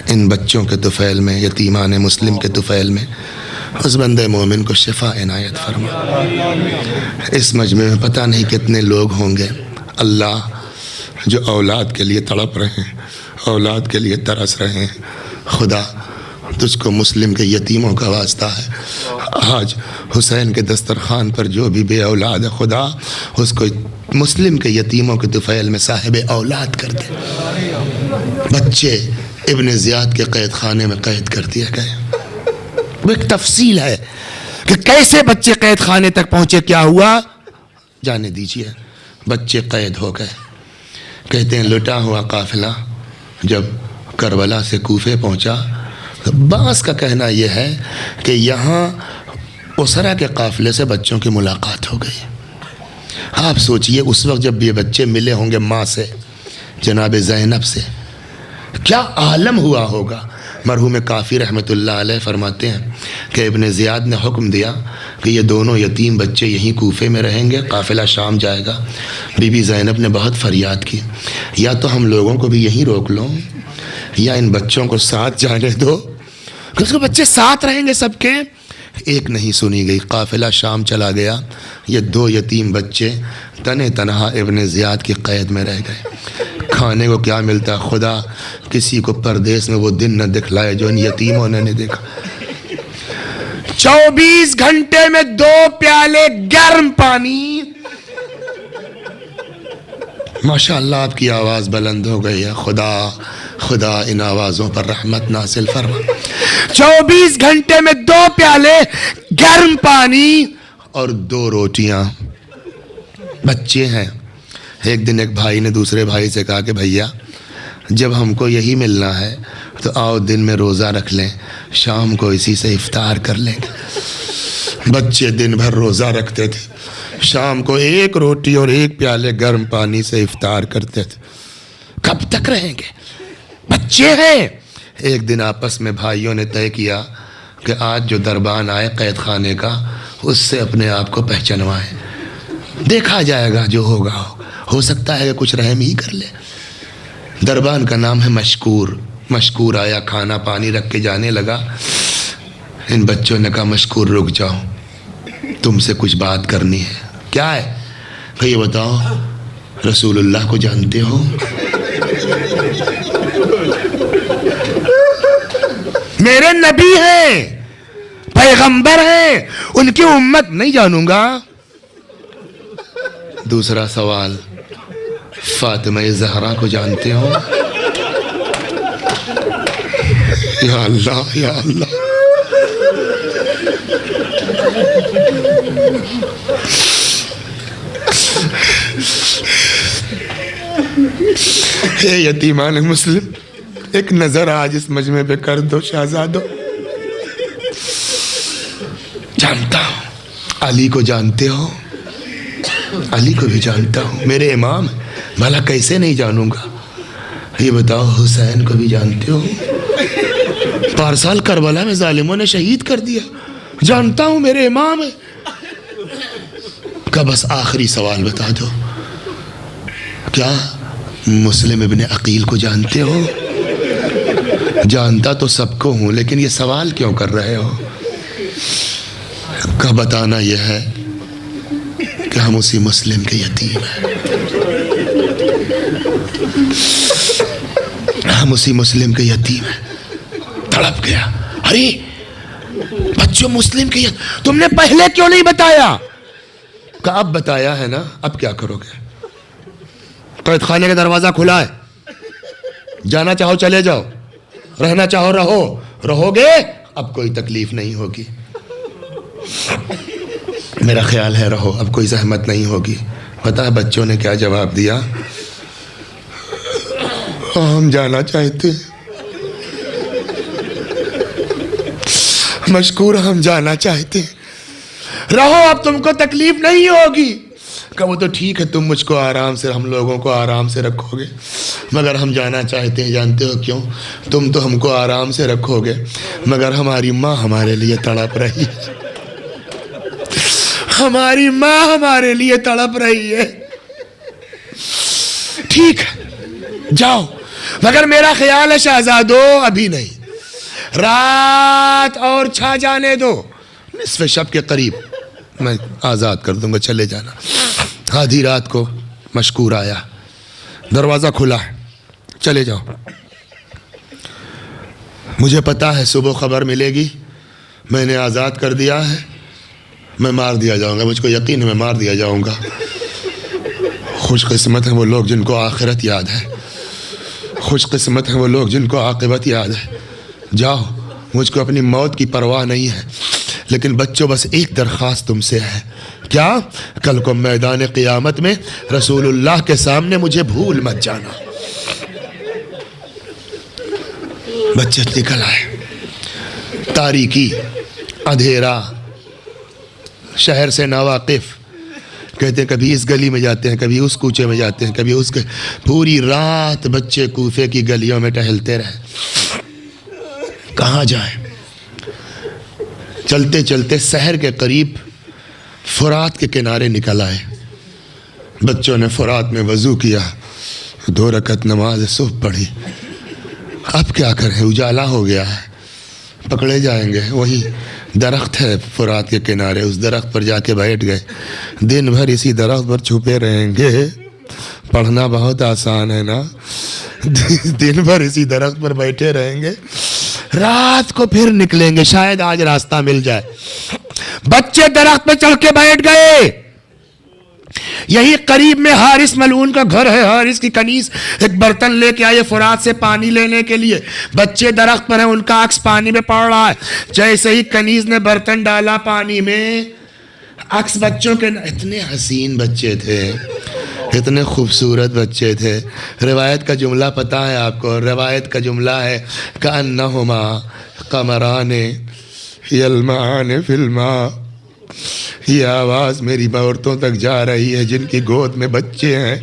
ان بچوں کے طفیل میں، یتیمان مسلم کے طفیل میں اس بندے مومن کو شفا عنایت فرما۔ اس مجمع میں پتہ نہیں کتنے لوگ ہوں گے اللہ جو اولاد کے لیے تڑپ رہے ہیں، اولاد کے لیے ترس رہے ہیں۔ خدا تجھ کو مسلم کے یتیموں کا واسطہ ہے، آج حسین کے دسترخوان پر جو بھی بے اولاد ہے خدا اس کو مسلم کے یتیموں کے طفیل میں صاحب اولاد کر دے۔ بچے ابن زیاد کے قید خانے میں قید کر دیا گئے، وہ ایک تفصیل ہے کہ کیسے بچے قید خانے تک پہنچے، کیا ہوا جانے دیجئے۔ بچے قید ہو گئے، کہتے ہیں لٹا ہوا قافلہ جب کربلا سے کوفے پہنچا، بعض کا کہنا یہ ہے کہ یہاں اسرا کے قافلے سے بچوں کی ملاقات ہو گئی۔ آپ سوچئے اس وقت جب یہ بچے ملے ہوں گے ماں سے، جناب زینب سے، کیا عالم ہوا ہوگا۔ مرحوم کافی رحمۃ اللہ علیہ فرماتے ہیں کہ ابن زیاد نے حکم دیا کہ یہ دونوں یتیم بچے یہیں کوفے میں رہیں گے، قافلہ شام جائے گا۔ بی بی زینب نے بہت فریاد کی، یا تو ہم لوگوں کو بھی یہیں روک لو یا ان بچوں کو ساتھ جانے دو، کہ اس کو بچے ساتھ رہیں گے سب کے۔ ایک نہیں سنی گئی، قافلہ شام چلا گیا، یہ دو یتیم بچے تنہا تنہا ابن زیاد کی قید میں رہ گئے۔ کھانے کو کیا ملتا، خدا کسی کو پردیس میں وہ دن نہ دکھلائے جو ان یتیموں نے نہیں دیکھا۔ 24 گھنٹے میں 2 پیالے گرم پانی۔ ماشاءاللہ آپ کی آواز بلند ہو گئی ہے، خدا خدا ان آوازوں پر رحمت نازل فرما۔ 24 گھنٹے میں 2 پیالے گرم پانی اور 2 روٹیاں۔ بچے ہیں۔ ایک دن ایک بھائی نے دوسرے بھائی سے کہا کہ بھیا جب ہم کو یہی ملنا ہے تو آؤ دن میں روزہ رکھ لیں، شام کو اسی سے افطار کر لیں گے۔ بچے دن بھر روزہ رکھتے تھے، شام کو 1 روٹی اور 1 پیالے گرم پانی سے افطار کرتے تھے۔ کب تک رہیں گے؟ بچے ہیں۔ ایک دن آپس میں بھائیوں نے طے کیا کہ آج جو دربان آئے قید خانے کا اس سے اپنے آپ کو پہچانوائیں، دیکھا جائے گا جو ہوگا، ہو سکتا ہے کہ کچھ رحم ہی کر لے۔ دربان کا نام ہے مشکور۔ مشکور آیا، کھانا پانی رکھ کے جانے لگا۔ ان بچوں نے کہا مشکور رک جاؤ، تم سے کچھ بات کرنی ہے۔ کیا ہے؟ کہ یہ بتاؤ رسول اللہ کو جانتے ہو؟ میرے نبی ہیں، پیغمبر ہیں، ان کی امت نہیں جانوں گا۔ دوسرا سوال، فاطمہ زہرا کو جانتے ہو؟ یا اللہ یا اللہ۔ اے یتیمان مسلم، ایک نظر آج اس مجمع پہ کر دو شہزادو۔ جانتا ہوں علی کو جانتے ہو؟ علی کو بھی جانتا ہوں، میرے امام، بھلا کیسے نہیں جانوں گا۔ یہ بتاؤ حسین کو بھی جانتے ہو؟ پارسال کربلا میں ظالموں نے شہید کر دیا، جانتا ہوں میرے امام ہے۔ کا بس آخری سوال بتا دو، کیا مسلم ابن عقیل کو جانتے ہو؟ جانتا تو سب کو ہوں، لیکن یہ سوال کیوں کر رہے ہو؟ کا بتانا یہ ہے کہ ہم اسی مسلم کے یتیم ہیں، ہم اسی مسلم کے یتیم ہیں۔ تڑپ گیا، ارے بچوں مسلم کے یتیم، تم نے پہلے کیوں نہیں بتایا؟ کہ اب بتایا ہے نا، اب کیا کرو گے؟ قید خانے کا دروازہ کھلا ہے، جانا چاہو چلے جاؤ، رہنا چاہو رہو گے، اب کوئی تکلیف نہیں ہوگی۔ میرا خیال ہے رہو، اب کوئی زحمت نہیں ہوگی۔ پتہ ہے بچوں نے کیا جواب دیا؟ ہم جانا چاہتے ہیں مشکور، ہم جانا چاہتے ہیں، رہو اب تم کو تکلیف نہیں ہوگی۔ کہ وہ تو ٹھیک ہے، تم مجھ کو آرام سے، ہم لوگوں کو آرام سے رکھو گے، مگر ہم جانا چاہتے ہیں۔ جانتے ہو کیوں؟ تم تو ہم کو آرام سے رکھو گے، مگر ہماری ماں ہمارے لیے تڑپ رہی ہے، ہماری ماں ہمارے لیے تڑپ رہی ہے۔ ٹھیک ہے جاؤ، مگر میرا خیال ہے شہزادو ابھی نہیں، رات اور چھا جانے دو، نصف شب کے قریب میں آزاد کر دوں گا، چلے جانا۔ آدھی رات کو مشکور آیا، دروازہ کھلا ہے، چلے جاؤ، مجھے پتا ہے صبح خبر ملے گی، میں نے آزاد کر دیا ہے، میں مار دیا جاؤں گا، مجھ کو یقین ہے میں مار دیا جاؤں گا۔ خوش قسمت ہیں وہ لوگ جن کو آخرت یاد ہے، خوش قسمت ہیں وہ لوگ جن کو عاقبت یاد ہے۔ جاؤ، مجھ کو اپنی موت کی پرواہ نہیں ہے، لیکن بچوں بس ایک درخواست تم سے ہے، کیا؟ کل کو میدان قیامت میں رسول اللہ کے سامنے مجھے بھول مت جانا۔ بچے نکل آئے، تاریکی، اندھیرا، شہر سے ناواقف، کہتے ہیں کبھی اس گلی میں جاتے ہیں، کبھی اس کوچے میں جاتے ہیں، کبھی اس کے، پوری رات بچے کوفے کی گلیوں میں ٹہلتے رہے، کہاں جائیں؟ چلتے چلتے سحر کے قریب فرات کے کنارے نکل آئے، بچوں نے فرات میں وضو کیا، 2 رکعت نماز صبح پڑھی۔ اب کیا کریں، اجالا ہو گیا ہے، پکڑے جائیں گے۔ وہی درخت ہے فرات کے کنارے، اس درخت پر جا کے بیٹھ گئے، دن بھر اسی درخت پر چھپے رہیں گے، پڑھنا بہت آسان ہے نا، دن بھر اسی درخت پر بیٹھے رہیں گے، رات کو پھر نکلیں گے، شاید آج راستہ مل جائے۔ بچے درخت پہ چڑھ کے بیٹھ گئے۔ یہی قریب میں حارث ملعون کا گھر ہے، حارث کی کنیز ایک برتن لے کے آئے فرات سے پانی لینے کے لیے، بچے درخت پر ہیں، ان کا عکس پانی میں پڑ رہا ہے، جیسے ہی کنیز نے برتن ڈالا پانی میں، عکس بچوں کے، اتنے حسین بچے تھے، اتنے خوبصورت بچے تھے۔ روایت کا جملہ پتہ ہے آپ کو، روایت کا جملہ ہے کأنہما قمران یلمعان فی الماء۔ یہ آواز میری عورتوں تک جا رہی ہے جن کی گود میں بچے ہیں،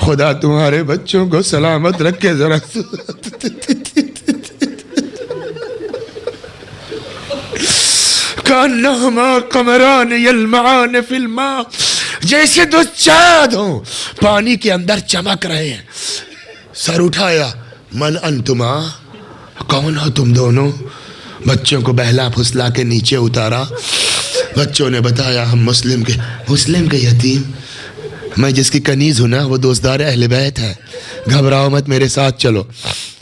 خدا تمہارے بچوں کو سلامت رکھے ذرا۔ کأنہما قمران یلمعان فی الماء، جیسے 2 چاند ہوں پانی کے اندر چمک رہے ہیں۔ سر اٹھایا، من انتما، کون ہو تم دونوں؟ بچوں کو بہلا پھسلا کے نیچے اتارا، بچوں نے بتایا ہم مسلم کے یتیم، میں جس کی کنیز ہوں نا وہ دوستدار اہل بیت ہے، گھبراؤ مت، میرے ساتھ چلو۔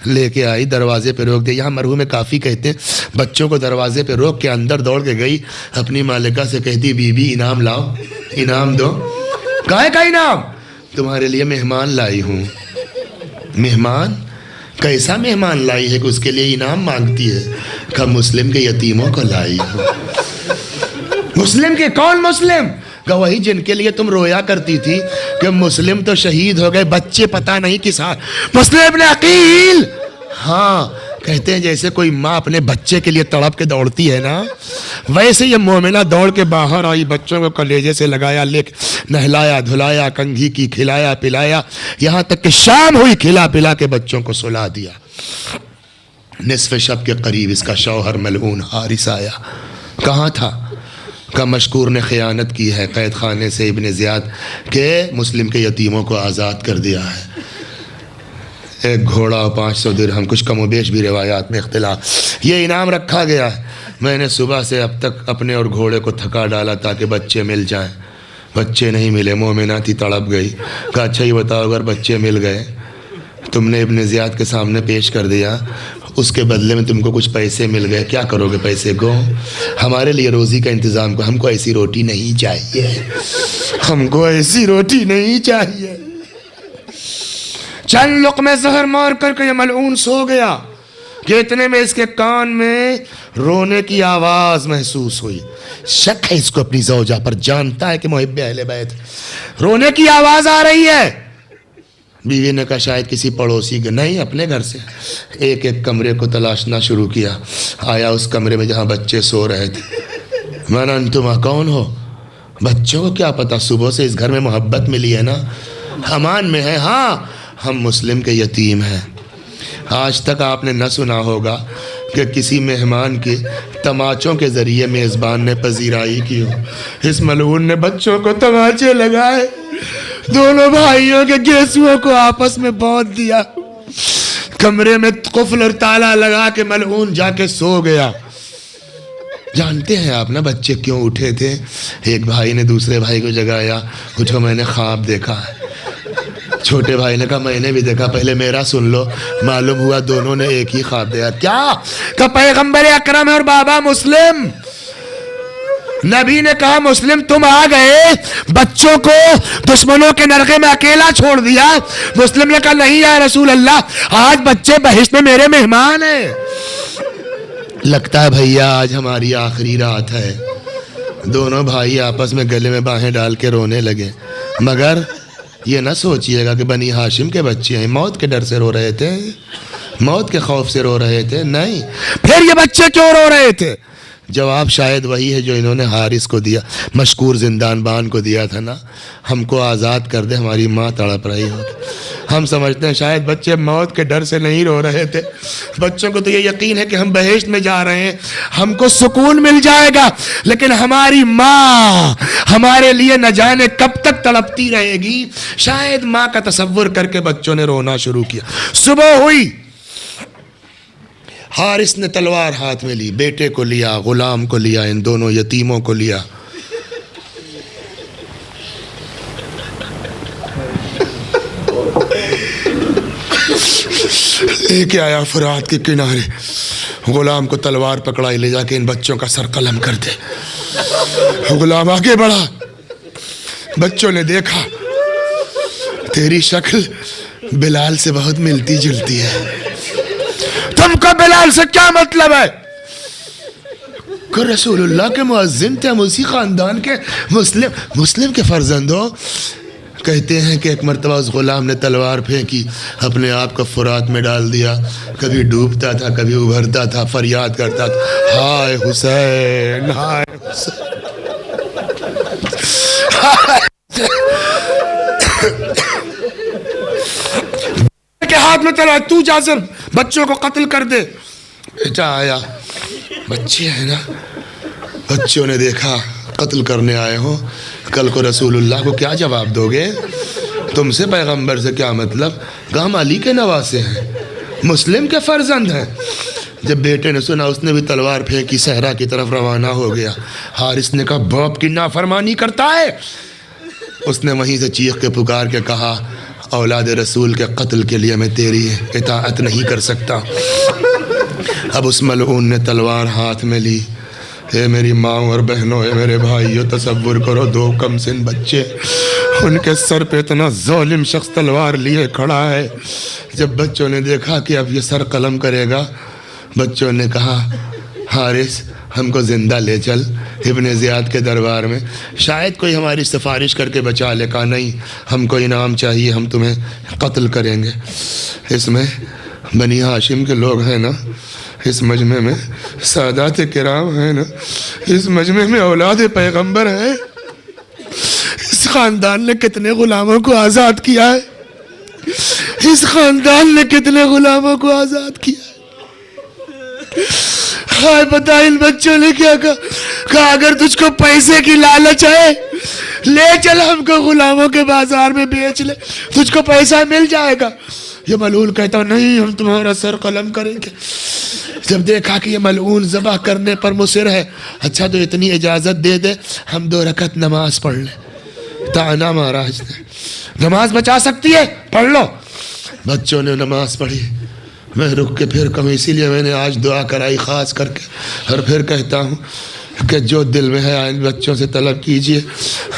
لے کے آئی، دروازے پہ روک دے، یہاں مرحوم کافی کہتے ہیں بچوں کو دروازے پہ روک کے اندر دوڑ کے گئی، اپنی مالکہ سے کہتی بی بی انعام لاؤ، انعام دو۔ کائے کا انعام؟ تمہارے لیے مہمان لائی ہوں۔ مہمان؟ کیسا مہمان لائی ہے کہ اس کے لیے انعام مانگتی ہے؟ کہ مسلم کے یتیموں کو لائی ہوں۔ مسلم کے؟ کون مسلم؟ کہ وہی جن کے لیے تم رویا کرتی تھی کہ مسلم تو شہید ہو گئے، بچے پتہ نہیں کس حال، مسلم ابن عقیل۔ ہاں، کہتے ہیں جیسے کوئی ماں اپنے بچے کے لیے تڑپ کے دوڑتی ہے نا، ویسے یہ مومنہ دوڑ کے باہر آئی، بچوں کو کلیجے سے لگایا، لے کے نہلایا دھلایا، کنگھی کی، کھلایا پلایا، یہاں تک کہ شام ہوئی، کھلا پلا کے بچوں کو سلا دیا۔ نصف شب کے قریب اس کا شوہر ملعون حارث آیا۔ کہاں تھا؟ کہ مشکور نے خیانت کی ہے، قید خانے سے ابن زیاد کے مسلم کے یتیموں کو آزاد کر دیا ہے، 1 گھوڑا اور 500 درہم، کچھ کم و بیش بھی روایات میں اختلاف، یہ انعام رکھا گیا ہے۔ میں نے صبح سے اب تک اپنے اور گھوڑے کو تھکا ڈالا تاکہ بچے مل جائیں، بچے نہیں ملے، مومنہ تھی تڑپ گئی۔ کہا اچھا یہ بتاؤ اگر بچے مل گئے، تم نے ابن زیاد کے سامنے پیش کر دیا، اس کے بدلے میں تم کو کچھ پیسے مل گئے، کیا کرو گے پیسے کو؟ ہمارے لیے روزی کا انتظام کو، ہم کو ایسی روٹی نہیں چاہیے، ہم کو ایسی روٹی نہیں چاہیے۔ چند لقمے زہر مار کر کے یہ ملعون سو گیا کہ اتنے میں اس کے کان میں رونے کی آواز محسوس ہوئی۔ شک ہے اس کو اپنی زوجہ پر، جانتا ہے کہ محب اہل بیت، رونے کی آواز آ رہی ہے۔ بیوی نے کہا شاید کسی پڑوسی کے، نہیں اپنے گھر سے۔ ایک کمرے کو تلاشنا شروع کیا، آیا اس کمرے میں جہاں بچے سو رہے تھے۔ من انتما، کون ہو؟ بچوں کو کیا پتا، صبح سے اس گھر میں محبت ملی ہے نا، امان میں ہے۔ ہاں ہم مسلم کے یتیم ہیں۔ آج تک آپ نے نہ سنا ہوگا کہ کسی مہمان کے تماچوں کے ذریعے میزبان نے پذیرائی کی ہو۔ اس ملعون نے بچوں کو تماچے لگائے، دونوں بھائیوں کے گیسوؤں کو آپس میں باندھ دیا، کمرے میں قفل اور تالا لگا کے ملعون جا کے سو گیا۔ جانتے ہیں آپ نا بچے کیوں اٹھے تھے؟ ایک بھائی نے دوسرے بھائی کو جگایا، اٹھو میں نے خواب دیکھا ہے۔ چھوٹے بھائی نے کہا میں نے بھی دیکھا، پہلے میرا سن لو۔ معلوم ہوا دونوں نے ایک ہی خواب دیا۔ کیا کہ پیغمبر اکرم اور بابا مسلم، نبی نے کہا مسلم تم آ گئے، بچوں کو دشمنوں کے نرغے میں اکیلا چھوڑ دیا۔ مسلم نے کہا نہیں یا رسول اللہ، آج بچے بہشت میں میرے مہمان ہیں۔ لگتا ہے بھیا آج ہماری آخری رات ہے۔ دونوں بھائی آپس میں گلے میں باہیں ڈال کے رونے لگے، مگر یہ نہ سوچئے گا کہ بنی ہاشم کے بچے ہیں، موت کے ڈر سے رو رہے تھے، موت کے خوف سے رو رہے تھے؟ نہیں۔ پھر یہ بچے کیوں رو رہے تھے؟ جواب شاید وہی ہے جو انہوں نے حارث کو دیا، مشکور زندان بان کو دیا تھا نا، ہم کو آزاد کر دے، ہماری ماں تڑپ رہی ہوتی۔ ہم سمجھتے ہیں شاید بچے موت کے ڈر سے نہیں رو رہے تھے، بچوں کو تو یہ یقین ہے کہ ہم بہشت میں جا رہے ہیں، ہم کو سکون مل جائے گا، لیکن ہماری ماں ہمارے لیے نہ جانے کب تک تڑپتی رہے گی۔ شاید ماں کا تصور کر کے بچوں نے رونا شروع کیا۔ صبح ہوئی، حارث نے تلوار ہاتھ میں لی، بیٹے کو لیا، غلام کو لیا، ان دونوں یتیموں کو لیا۔ لے کے آیا فرات کے کنارے، غلام کو تلوار پکڑائی، لے جا کے ان بچوں کا سر قلم کر دے۔ غلام آگے بڑھا، بچوں نے دیکھا تیری شکل بلال سے بہت ملتی جلتی ہے، تم کو بلال سے کیا مطلب ہے؟ کہ رسول اللہ کے مؤذن تھے، ہم اسی خاندان کے مسلم کے فرزند ہو۔ کہتے ہیں کہ ایک مرتبہ اس غلام نے تلوار پھینکی، اپنے آپ کو فرات میں ڈال دیا، کبھی ڈوبتا تھا کبھی ابھرتا تھا، فریاد کرتا تھا ہائے حسین ہائے حسین۔ کے ہاتھ میں تلوار، تو جا کر بچوں کو قتل کر دے۔ بیٹا آیا، بچے ہیں نا، بچوں نے دیکھا قتل کرنے آئے ہو، کل کو رسول اللہ کو کیا جواب دو گے؟ تم سے پیغمبر سے کیا مطلب؟ کہ ہم علی کے نواسے ہیں، مسلم کے فرزند ہیں۔ جب بیٹے نے سنا، اس نے بھی تلوار پھینکی، صحرا کی طرف روانہ ہو گیا۔ حارث نے کہا باپ کی نافرمانی کرتا ہے۔ اس نے وہیں سے چیخ کے پکار کے کہا اولاد رسول کے قتل کے لیے میں تیری اطاعت نہیں کر سکتا۔ اب اس ملعون نے تلوار ہاتھ میں لی۔ اے میری ماں اور بہنوں، اے میرے بھائیو، تصور کرو دو کم سن بچے، ان کے سر پہ اتنا ظالم شخص تلوار لیے کھڑا ہے۔ جب بچوں نے دیکھا کہ اب یہ سر قلم کرے گا، بچوں نے کہا حارث ہم کو زندہ لے چل ابن زیاد کے دربار میں، شاید کوئی ہماری سفارش کر کے بچا لے۔ کہا نہیں، ہم کو انعام چاہیے، ہم تمہیں قتل کریں گے۔ اس میں بنی ہاشم کے لوگ ہیں نا، اس مجمع میں سادات کرام ہیں نا، اس مجمع میں اولاد پیغمبر ہیں۔ اس خاندان نے کتنے غلاموں کو آزاد کیا ہے، اس خاندان نے کتنے غلاموں کو آزاد کیا ہے۔ ہائے بتا ان بچوں نے کیا کہا اگر تجھ کو پیسے کی لالچ ہے لے چل، ہم کو غلاموں کے بازار میں بیچ لے، تجھ کو پیسہ مل جائے گا۔ یہ ملعون کہتا نہیں، ہم تمہارا سر قلم کریں گے۔ جب دیکھا کہ یہ ملعون ذبح کرنے پر مصر ہے، اچھا تو اتنی اجازت دے دے ہم 2 رکعت نماز پڑھ لیں۔ تانا مارا اس نے، نماز بچا سکتی ہے پڑھ لو۔ بچوں نے نماز پڑھی۔ میں رک کے پھر کہوں، اسی لیے میں نے آج دعا کرائی خاص کر کے، اور پھر کہتا ہوں کہ جو دل میں ہے ان بچوں سے طلب کیجئے،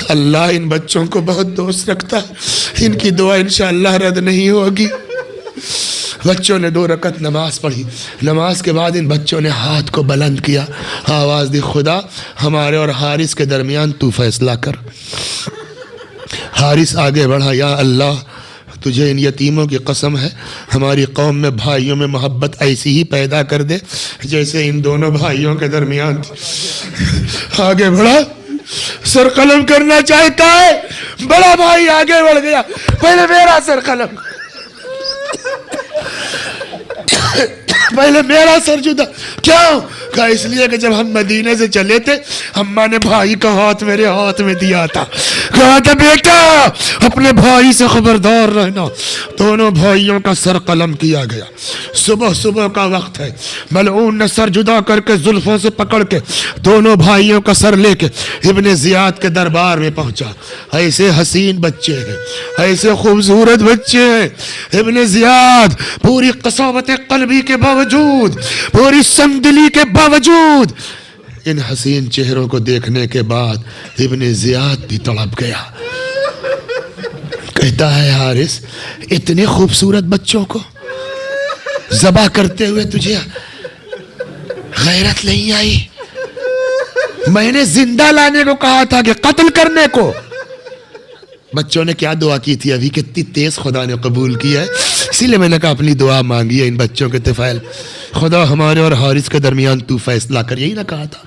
اللہ ان بچوں کو بہت دوست رکھتا ہے، ان کی دعا انشاءاللہ رد نہیں ہوگی۔ بچوں نے 2 رکعت نماز پڑھی۔ نماز کے بعد ان بچوں نے ہاتھ کو بلند کیا، آواز دی خدا ہمارے اور حارث کے درمیان تو فیصلہ کر۔ حارث آگے بڑھا، یا اللہ تجھے ان یتیموں کی قسم ہے، ہماری قوم میں بھائیوں میں محبت ایسی ہی پیدا کر دے جیسے ان دونوں بھائیوں کے درمیان تھی۔ آگے بڑھا، سر قلم کرنا چاہتا ہے، بڑا بھائی آگے بڑھ گیا، پہلے میرا سر قلم، پہلے میرا سر جدا۔ کیوں؟ کہا اس لیے کہ جب ہم مدینے سے چلے تھے اماں نے بھائی کا ہاتھ میرے ہاتھ میں دیا تھا، کہا تھا بیٹا اپنے بھائی سے خبردار رہنا۔ دونوں بھائیوں کا سر قلم کیا گیا۔ صبح صبح کا وقت ہے، ملعون نے سر جدا کر کے زلفوں سے پکڑ کے دونوں بھائیوں کا سر لے کے ابن زیاد کے دربار میں پہنچا۔ ایسے حسین بچے ہیں، ایسے خوبصورت بچے ہیں۔ ابن زیاد پوری قساوت قلبی کے باوجود، پوری سنگدلی کے باوجود ان حسین چہروں کو دیکھنے کے بعد ابن زیاد بھی تڑپ گیا۔ کہتا ہے حارث اتنے خوبصورت بچوں کو ذبح کرتے ہوئے تجھے غیرت نہیں آئی؟ میں نے زندہ لانے کو کہا تھا کہ قتل کرنے کو؟ بچوں نے کیا دعا کی تھی؟ ابھی کتنی تیز خدا نے قبول کیا ہے، اسی لیے میں نے کہا اپنی دعا مانگی ہے ان بچوں کے طفیل، خدا ہمارے اور حارث کے درمیان تو فیصلہ کر، یہی نہ کہا تھا؟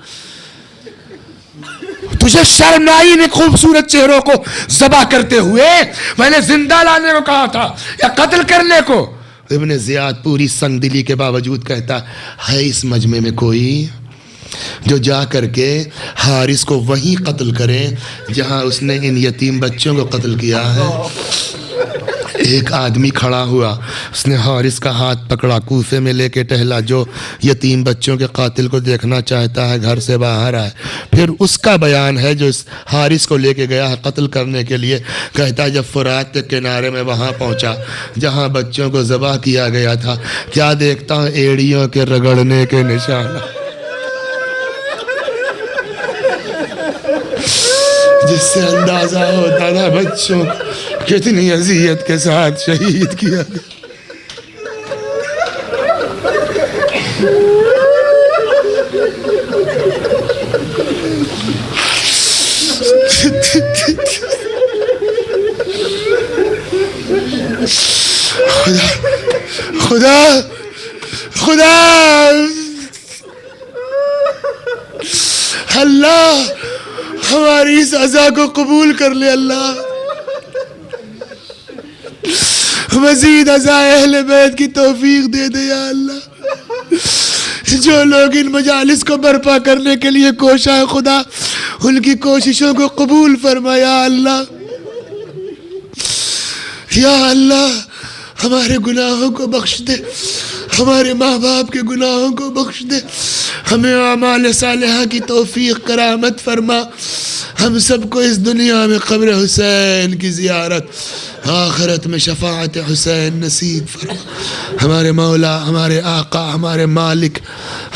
تجھے شرم نہ آئی ان خوبصورت چہروں کو ذبح کرتے ہوئے؟ میں نے زندہ لانے کو کہا تھا یا قتل کرنے کو؟ ابن زیاد پوری سنگ دلی کے باوجود کہتا ہے اس مجمع میں کوئی جو جا کر کے حارث کو وہیں قتل کرے جہاں اس نے ان یتیم بچوں کو قتل کیا ہے؟ ایک آدمی کھڑا ہوا، اس نے حارث کا ہاتھ پکڑا، کوفے میں لے کے ٹہلا، جو یتیم بچوں کے قاتل کو دیکھنا چاہتا ہے گھر سے باہر آئے۔ پھر اس کا بیان ہے جو اس حارث کو لے کے گیا ہے قتل کرنے کے لیے، کہتا ہے جب فرات کے کنارے میں وہاں پہنچا جہاں بچوں کو ذبح کیا گیا تھا، کیا دیکھتا ہوں ایڑیوں کے رگڑنے کے نشان، جس سے اندازہ ہوتا تھا بچوں کتنی اذیت کے ساتھ شہید کیا گیا۔ خدا خدا اللہ ہماری اس عزا کو قبول کر لے، اللہ مزید عزا اہل بیت کی توفیق دے دے یا اللہ۔ جو لوگ ان مجالس کو برپا کرنے کے لیے کوشاں ہے خدا ان کی کوششوں کو قبول فرما یا اللہ۔ یا اللہ ہمارے گناہوں کو بخش دے، ہمارے ماں باپ کے گناہوں کو بخش دے، ہمیں اعمال صالحہ کی توفیق کرامت فرما، ہم سب کو اس دنیا میں قبر حسین کی زیارت، آخرت میں شفاعت حسین نصیب فرما۔ ہمارے مولا، ہمارے آقا، ہمارے مالک،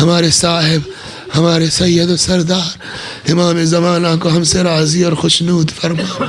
ہمارے صاحب، ہمارے سید و سردار امام زمانہ کو ہم سے راضی اور خوشنود فرما۔